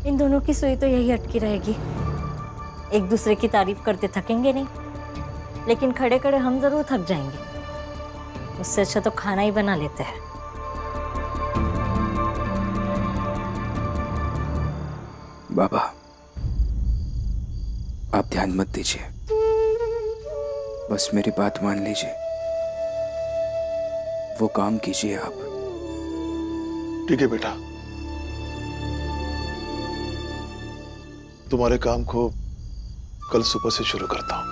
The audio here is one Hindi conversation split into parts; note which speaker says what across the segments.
Speaker 1: इन दोनों की सुई तो यही अटकी रहेगी। एक दूसरे की तारीफ करते थकेंगे नहीं, लेकिन खड़े खड़े हम जरूर थक जाएंगे। उससे अच्छा तो खाना ही बना लेते हैं।
Speaker 2: बाबा, आप ध्यान मत दीजिए, बस मेरी बात मान लीजिए। वो काम कीजिए आप।
Speaker 3: ठीक है बेटा, तुम्हारे काम को कल सुबह से शुरू करता हूं।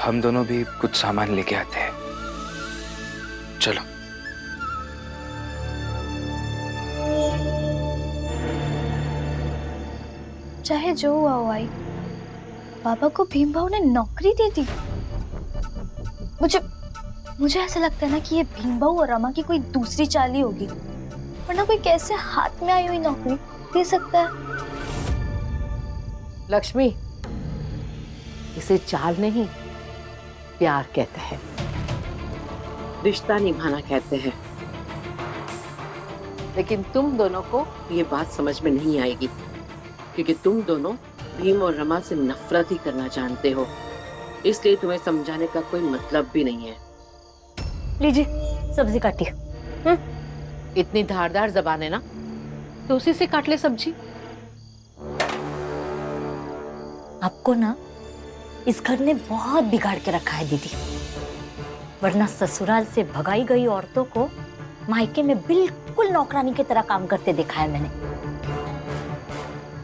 Speaker 2: हम दोनों भी कुछ सामान लेके आते हैं। चलो।
Speaker 4: चाहे जो हुआ हो आई, बाबा को भीम भाऊ ने नौकरी दे दी। मुझे ऐसा लगता है ना कि ये भीम भाऊ और रमा की कोई दूसरी चाल ही होगी, वरना कोई कैसे हाथ में आई हुई नौकरी दे सकता है।
Speaker 5: लक्ष्मी, इसे चाल नहीं, प्यार कहते हैं, रिश्ता निभाना कहते हैं। लेकिन तुम दोनों को ये बात समझ में नहीं आएगी, क्योंकि तुम दोनों भीम और रमा से नफरत ही करना जानते हो। इसलिए तुम्हें समझाने का कोई मतलब भी नहीं है।
Speaker 1: लीजिए, सब्जी काटिए।
Speaker 5: इतनी धारदार जबान है ना, तो उसी से काट ले सब्जी।
Speaker 1: आपको ना इस घर ने बहुत बिगाड़ के रखा है दीदी, वरना ससुराल से भगाई गई औरतों को मायके में बिल्कुल नौकरानी की तरह काम करते देखा है मैंने।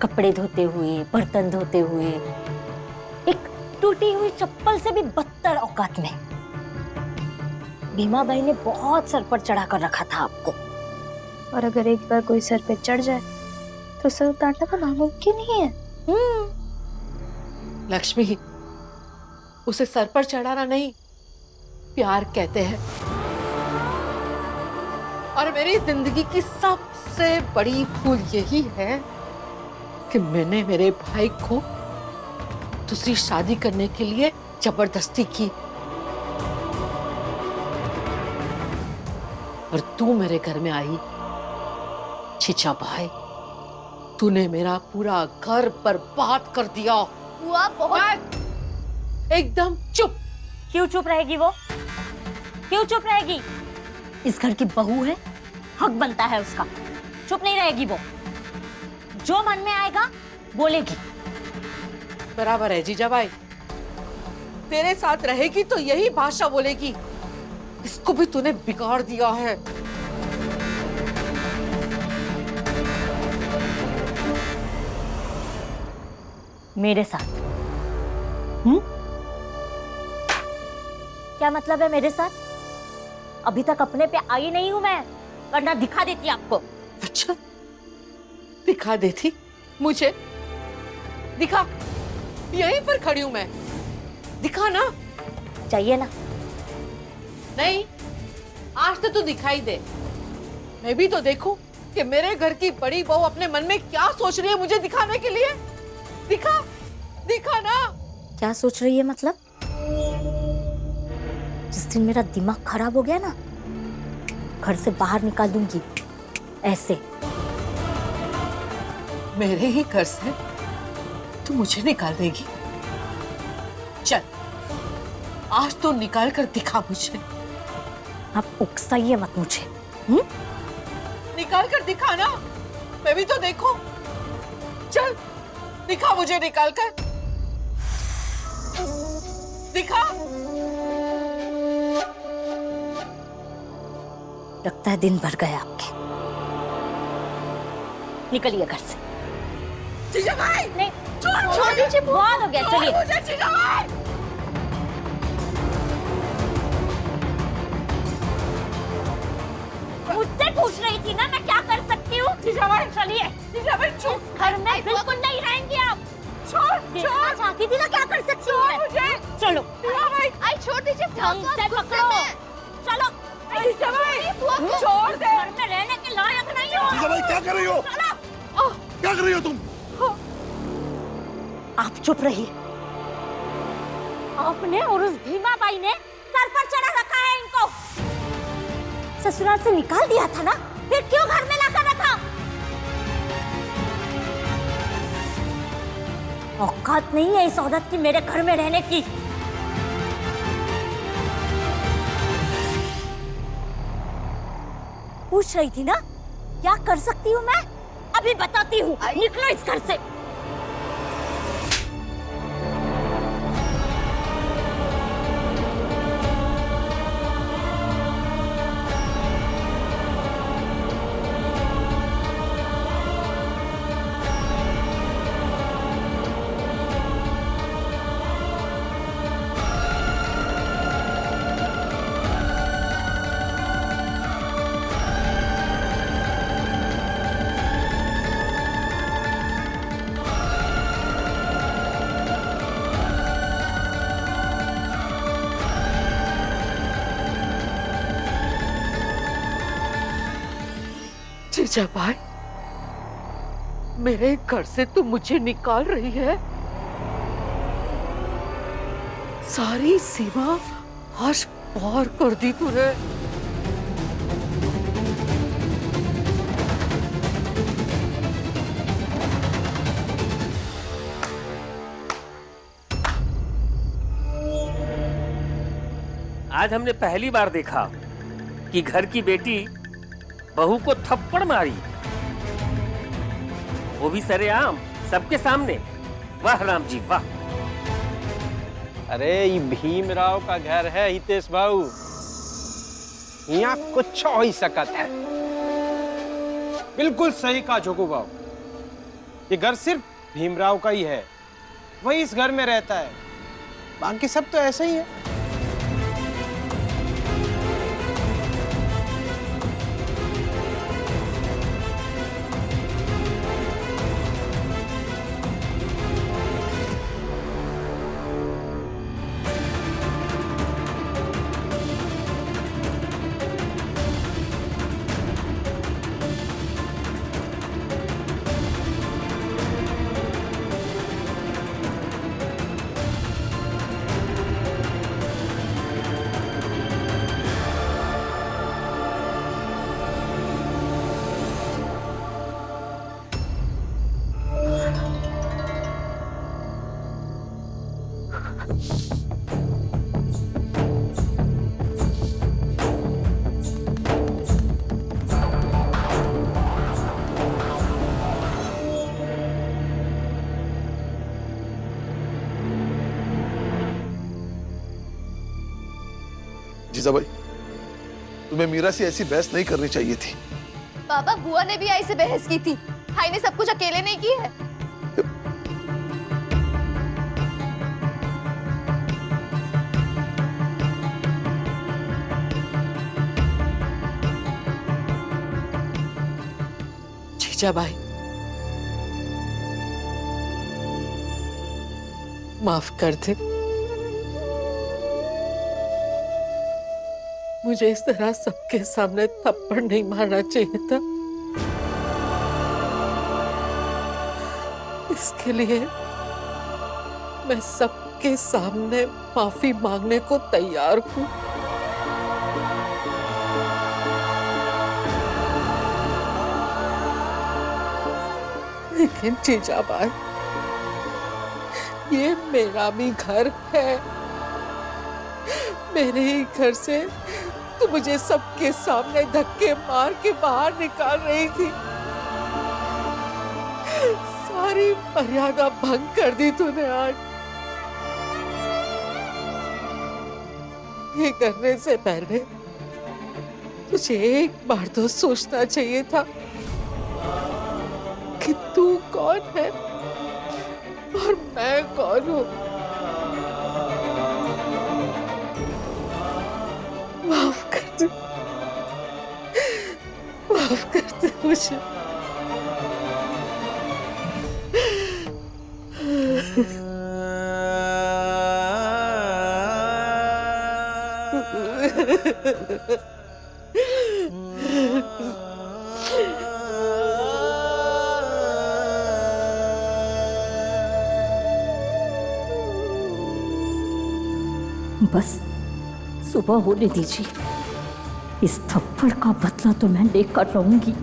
Speaker 1: कपड़े धोते हुए, बर्तन धोते हुए, एक टूटी हुई चप्पल से भी बदतर औकात में। भीमा बाई ने बहुत सर पर चढ़ा कर रखा था आपको।
Speaker 4: और अगर एक बार कोई सर पे चढ़ जाए तो सर उतारना तो नामुमकिन ही है।
Speaker 5: लक्ष्मी, उसे सर पर चढ़ाना नहीं, प्यार कहते हैं। और मेरी जिंदगी की सबसे बड़ी भूल यही है कि मैंने मेरे भाई को दूसरी शादी करने के लिए जबरदस्ती की, और तू मेरे घर में आई। छिछा भाई, तूने मेरा पूरा घर बर्बाद कर दिया।
Speaker 4: हुआ बहुत।
Speaker 5: एकदम चुप।
Speaker 1: क्यों चुप रहेगी वो? क्यों चुप रहेगी? इस घर की बहू है, हक बनता है उसका। चुप नहीं रहेगी वो, जो मन में आएगा बोलेगी।
Speaker 5: बराबर है जीजा भाई, तेरे साथ रहेगी तो यही भाषा बोलेगी। इसको भी तूने बिगाड़ दिया है।
Speaker 1: मेरे साथ? क्या मतलब है मेरे साथ? अभी तक अपने पे आई नहीं हूं मैं, वरना दिखा देती आपको।
Speaker 5: अच्छा, दिखा देती मुझे? दिखा, यहीं पर खड़ी हूं मैं, दिखा ना।
Speaker 1: चाहिए ना?
Speaker 5: नहीं, आज तो तू दिखाई दे, मैं भी तो देखूं कि मेरे घर की बड़ी बहू अपने मन में क्या सोच रही है मुझे दिखाने के लिए। दिखा, दिखा ना।
Speaker 1: क्या सोच रही है मतलब? जिस दिन मेरा दिमाग खराब हो गया ना, घर से बाहर निकाल दूंगी ऐसे।
Speaker 5: मेरे ही घर से तू मुझे निकाल देगी? चल, आज तो निकाल कर दिखा मुझे।
Speaker 1: आप उकसाइए मत मुझे।
Speaker 5: निकाल कर दिखा ना, मैं भी तो देखूं। चल, दिखा मुझे, निकाल कर दिखा।
Speaker 1: लगता है दिन भर गए आपके। निकलिए घर से।
Speaker 5: जीजा भाई,
Speaker 1: नहीं,
Speaker 4: छोड़ दीजिए,
Speaker 1: बहुत हो गया, चलिए।
Speaker 5: मुझे जीजा भाई।
Speaker 1: मुझसे पूछ रही थी ना मैं क्या कर सकती हूँ।
Speaker 5: जीजा भाई,
Speaker 1: चलिए।
Speaker 5: जीजा भाई चुप।
Speaker 1: घर में बिल्कुल नहीं रहेंगी आप।
Speaker 5: छोड़,
Speaker 1: देखना चाहती थी ना क्या कर सकती हूँ मैं।
Speaker 5: मुझे।
Speaker 1: चलो,
Speaker 5: जीजा भाई,
Speaker 4: आई छोड़ दीजिए,
Speaker 1: ढंग से पकड़ो। चलो,
Speaker 5: जीजा भाई, छोड़ दे।
Speaker 1: घर में रहने के लायक नहीं हो।
Speaker 3: जीजा भाई, क्या कर रही हो?
Speaker 1: चलो।
Speaker 3: क्या कर रही हो तुम?
Speaker 1: आप चुप रहिए। आपने और उस भीमा बाई ने सर पर चढ़ा रखा है इनको। ससुराल से निकाल दिया था ना, फिर क्यों घर में लाकर रखा? औकात नहीं है इस औरत की मेरे घर में रहने की। पूछ रही थी ना क्या कर सकती हूँ मैं? अभी बताती हूँ। निकलो इस घर से।
Speaker 5: जीजा भाई, मेरे घर से तू मुझे निकाल रही है? सारी सीमा आज पार कर दी तूने।
Speaker 6: आज हमने पहली बार देखा कि घर की बेटी बहू को थप्पड़ मारी, वो भी सरेआम सबके सामने। वाह राम जी वाह।
Speaker 7: अरे ये भीमराव का घर है हितेश भाऊ, यहाँ कुछ हो ही सकत है। बिल्कुल सही कहा जोगू बाबू, ये घर सिर्फ भीमराव का ही है, वही इस घर में रहता है, बाकी सब तो ऐसे ही है।
Speaker 3: जीजा भाई, तुम्हें मीरा से ऐसी बहस नहीं करनी चाहिए थी।
Speaker 4: पापा, बुआ ने भी ऐसे बहस की थी। भाई ने सब कुछ अकेले नहीं की है।
Speaker 5: जीजा भाई, माफ कर दे। मुझे इस तरह सबके सामने थप्पड़ नहीं मारना चाहिए था। इसके लिए मैं सबके सामने माफी मांगने को तैयार हूँ। लेकिन जीजा भाई, ये मेरा भी घर है। मेरे ही घर से तू मुझे सबके सामने धक्के मार के बाहर निकाल रही थी। सारी मर्यादा भंग कर दी तूने आज। ये करने से पहले तुझे एक बार तो सोचना चाहिए था कि तू कौन है और मैं कौन हूं। माफ कर दे, माफ कर दे मुझे।
Speaker 1: बस सुबह होने दीजिए, इस थप्पड़ का बदला तो मैं लेकर रहूंगी।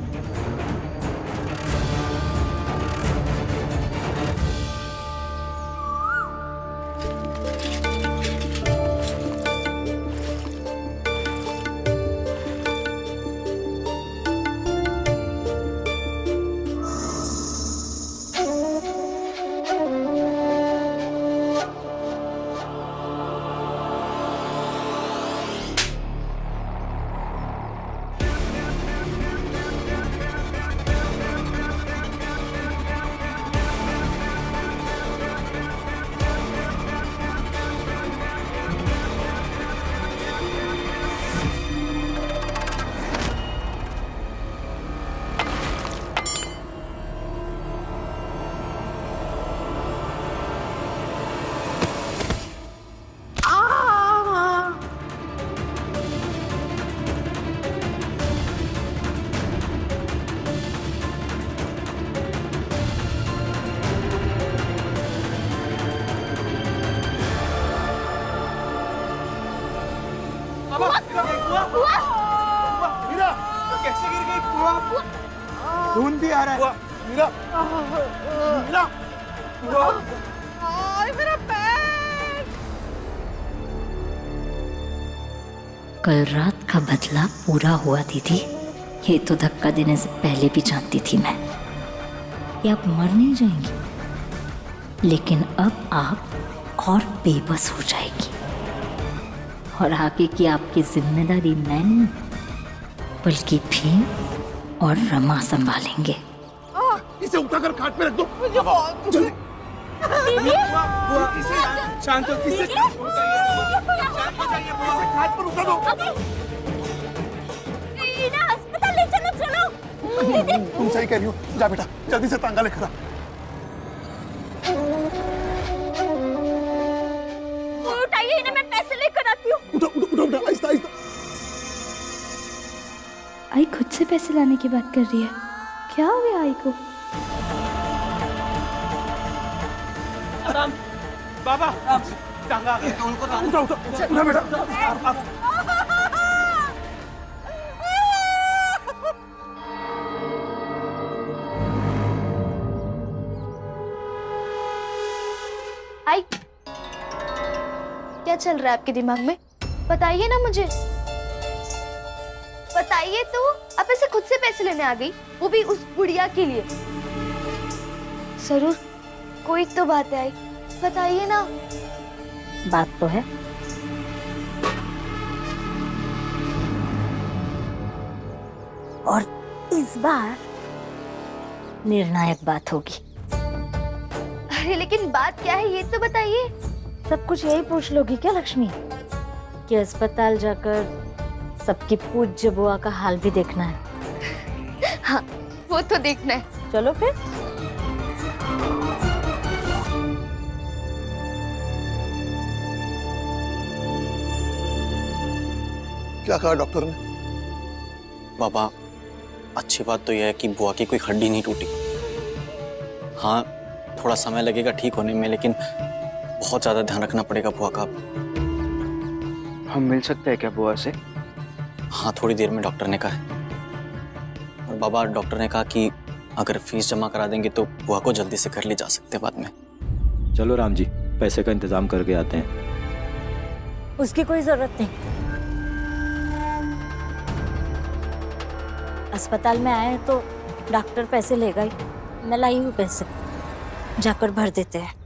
Speaker 3: मीरा, कैसे गिर गई बुआ? खून भी आ रहा है। मीरा, मीरा, बुआ।
Speaker 5: आय मेरा पैर।
Speaker 1: कल रात का बदला पूरा हुआ दीदी। ये तो धक्का देने से पहले भी जानती थी मैं कि आप मर नहीं जाएंगी, लेकिन अब आप और बेबस हो जाएगी और आगे की आपकी जिम्मेदारी मैं नहीं बल्कि भीम और रमा संभालेंगे।
Speaker 3: इसे उठाकर खाट पे रख दो।
Speaker 5: मुझे बहुत
Speaker 3: जल्दी। बुआ, इसे शांत हो, इसे शांत हो जाइए बुआ, इसे खाट पर उठा दो।
Speaker 1: अस्पताल ले चलो, चलो।
Speaker 3: तुम सही कह रही हो, जा बेटा, जल्दी से तांगा लेकर आ।
Speaker 1: उठाइए इन्हें, मैं पैसे लेकर आती हूँ।
Speaker 3: उठो, उठो, उठो, उठो, आहिस्ता, आहिस्ता।
Speaker 4: आई खुद से पैसे लाने की बात कर रही है। क्या हो गया आई को?
Speaker 7: बाबा टांगा आ गया।
Speaker 3: उठो, उठो, उठो बेटा।
Speaker 4: आई क्या चल रहा है आपके दिमाग में? बताइए ना मुझे, बताइए तो। आप ऐसे खुद से पैसे लेने आ गई, वो भी उस बुढ़िया के लिए। जरूर कोई तो बात है आई, बताइए ना।
Speaker 1: बात तो है, और इस बार निर्णायक बात होगी।
Speaker 4: अरे लेकिन बात क्या है ये तो बताइए।
Speaker 1: सब कुछ यही पूछ लोगी क्या लक्ष्मी, कि अस्पताल जाकर सबकी पूज्य बुआ का हाल भी देखना है?
Speaker 4: हाँ वो तो देखना है।
Speaker 1: चलो फिर।
Speaker 3: क्या कहा डॉक्टर ने?
Speaker 8: बाबा, अच्छी बात तो यह है कि बुआ की कोई हड्डी नहीं टूटी। हाँ, थोड़ा समय लगेगा ठीक होने में, लेकिन बहुत ज्यादा ध्यान रखना पड़ेगा बुआ का।
Speaker 2: हम मिल सकते हैं क्या बुआ से?
Speaker 8: हाँ, थोड़ी देर में डॉक्टर ने कहा है। और बाबा, डॉक्टर ने कहा कि अगर फीस जमा करा देंगे तो बुआ को जल्दी से घर ले जा सकते हैं बाद में।
Speaker 9: चलो राम जी, पैसे का इंतजाम करके आते हैं।
Speaker 1: उसकी कोई जरूरत नहीं। अस्पताल में आए तो डॉक्टर पैसे लेगा ही। मैं लाई हूँ पैसे, जाकर भर देते हैं।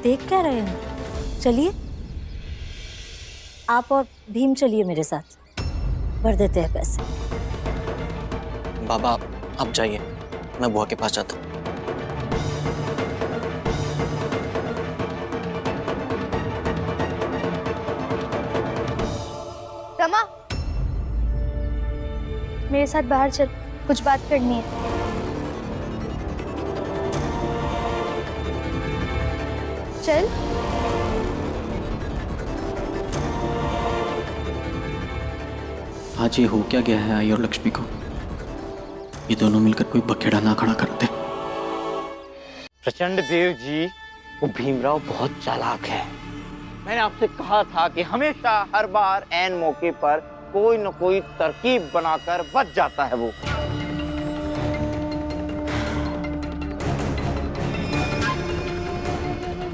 Speaker 1: देख क्या रहे हैं? चलिए, आप और भीम चलिए मेरे साथ, भर देते हैं पैसे।
Speaker 8: बाबा आप जाइए, मैं बुआ के पास जाता हूँ।
Speaker 4: रमा, मेरे साथ बाहर चल, कुछ बात करनी है। चल।
Speaker 8: आज ये हो क्या गया है आई और लक्ष्मी को? ये दोनों मिलकर कोई बखेड़ा ना खड़ा करते।
Speaker 3: प्रचंड देव जी, वो भीमराव बहुत चालाक है। मैंने आपसे कहा था कि हमेशा हर बार ऐन मौके पर कोई न कोई तरकीब बनाकर बच जाता है वो।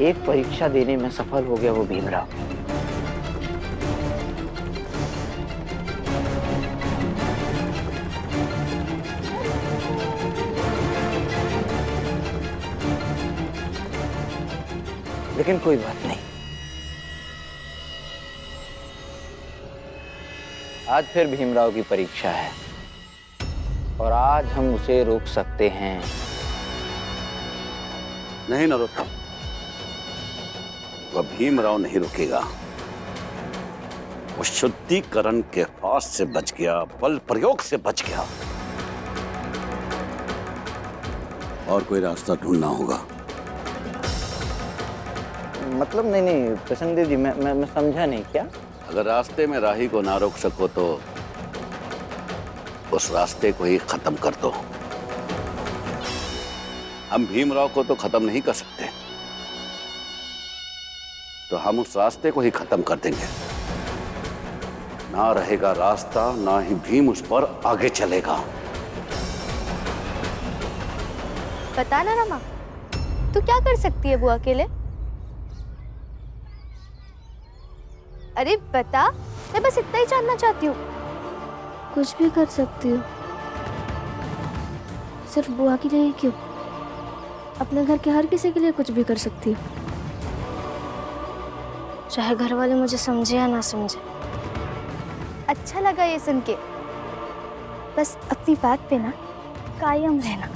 Speaker 3: एक परीक्षा देने में सफल हो गया वो भीमराव। लेकिन कोई बात नहीं, आज फिर भीमराव की परीक्षा है और आज हम उसे रोक सकते हैं।
Speaker 10: नहीं नरोत्तम, वह भीमराव नहीं रुकेगा। वो शुद्धिकरण के फास से बच गया, बल प्रयोग से बच गया। और कोई रास्ता ढूंढना होगा।
Speaker 3: मतलब नहीं प्रसन्नदेव जी, मैं समझा नहीं। क्या?
Speaker 10: अगर रास्ते में राही को ना रोक सको तो उस रास्ते को ही खत्म कर दो। हम भीमराव को तो खत्म नहीं कर सकते, तो हम उस रास्ते को ही खत्म कर देंगे। ना रहेगा रास्ता, ना ही भीम उस पर आगे चलेगा।
Speaker 4: बता ना रमा, तू क्या कर सकती है बुआ के लिए? अरे बता, मैं बस इतना ही जानना चाहती हूँ। कुछ भी कर सकती हूँ। सिर्फ बुआ के लिए ही क्यों? अपने घर के हर किसी के लिए कुछ भी कर सकती हूँ, चाहे घर वाले मुझे समझे या ना समझे। अच्छा लगा ये सुन के। बस अपनी बात पे ना कायम रहना।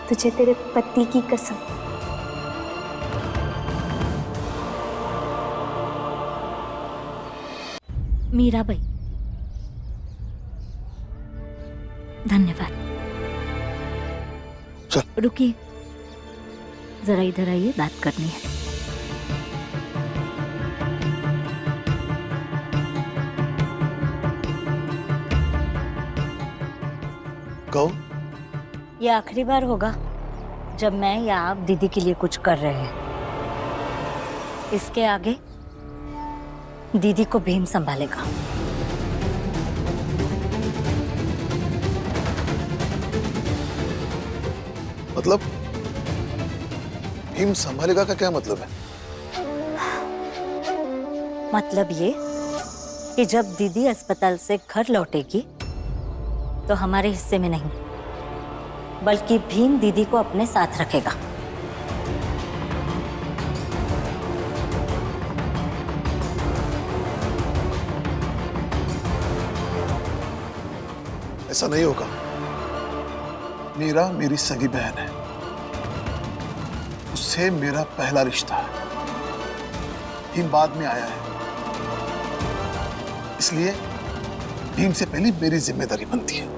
Speaker 4: तुझे तेरे पति की कसम।
Speaker 1: मीराबाई, धन्यवाद। रुकिए, जरा इधर आइए, बात करनी है।
Speaker 11: कहो।
Speaker 1: ये आखिरी बार होगा जब मैं या आप दीदी के लिए कुछ कर रहे हैं। इसके आगे दीदी को भीम संभालेगा।
Speaker 11: मतलब भीम संभालेगा का क्या मतलब है?
Speaker 1: मतलब ये कि जब दीदी अस्पताल से घर लौटेगी तो हमारे हिस्से में नहीं, बल्कि भीम दीदी को अपने साथ रखेगा।
Speaker 11: ऐसा नहीं होगा। मीरा मेरी सगी बहन है, उससे मेरा पहला रिश्ता है। भीम बाद में आया है, इसलिए भीम से पहले मेरी जिम्मेदारी बनती है।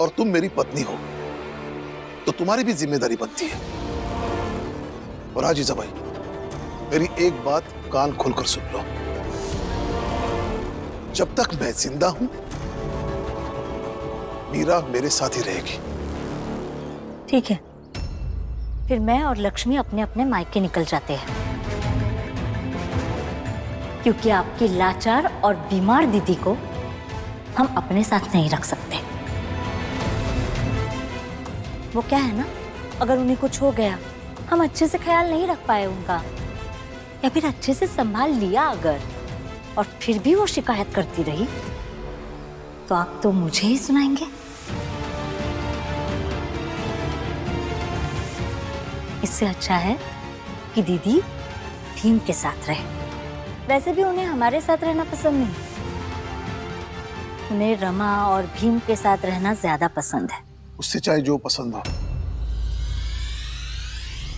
Speaker 11: और तुम मेरी पत्नी हो तो तुम्हारी भी जिम्मेदारी बनती है। और आजीजा भाई, मेरी एक बात कान खोलकर सुन लो। जब तक मैं जिंदा हूं, मीरा मेरे साथ ही रहेगी।
Speaker 1: ठीक है, फिर मैं और लक्ष्मी अपने अपने मायके निकल जाते हैं, क्योंकि आपकी लाचार और बीमार दीदी को हम अपने साथ नहीं रख सकते। वो क्या है ना, अगर उन्हें कुछ हो गया, हम अच्छे से ख्याल नहीं रख पाए उनका, या फिर अच्छे से संभाल लिया अगर, और फिर भी वो शिकायत करती रही, तो आप तो मुझे ही सुनाएंगे। इससे अच्छा है कि दीदी भीम के साथ रहे। वैसे भी उन्हें हमारे साथ रहना पसंद नहीं, उन्हें रमा और भीम के साथ रहना ज्यादा पसंद है।
Speaker 11: उससे चाहे जो पसंद हो,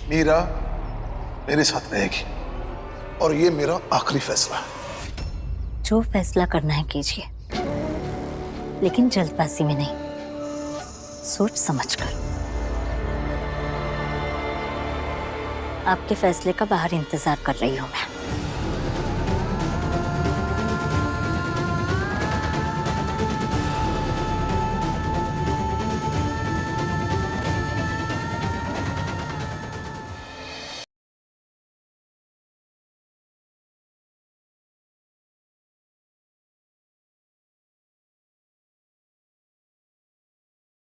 Speaker 11: मीरा मेरे साथ रहेगी और ये मेरा आखिरी फैसला है।
Speaker 1: जो फैसला करना है कीजिए, लेकिन जल्दबाजी में नहीं, सोच समझकर। आपके फैसले का बाहर इंतजार कर रही हूं मैं।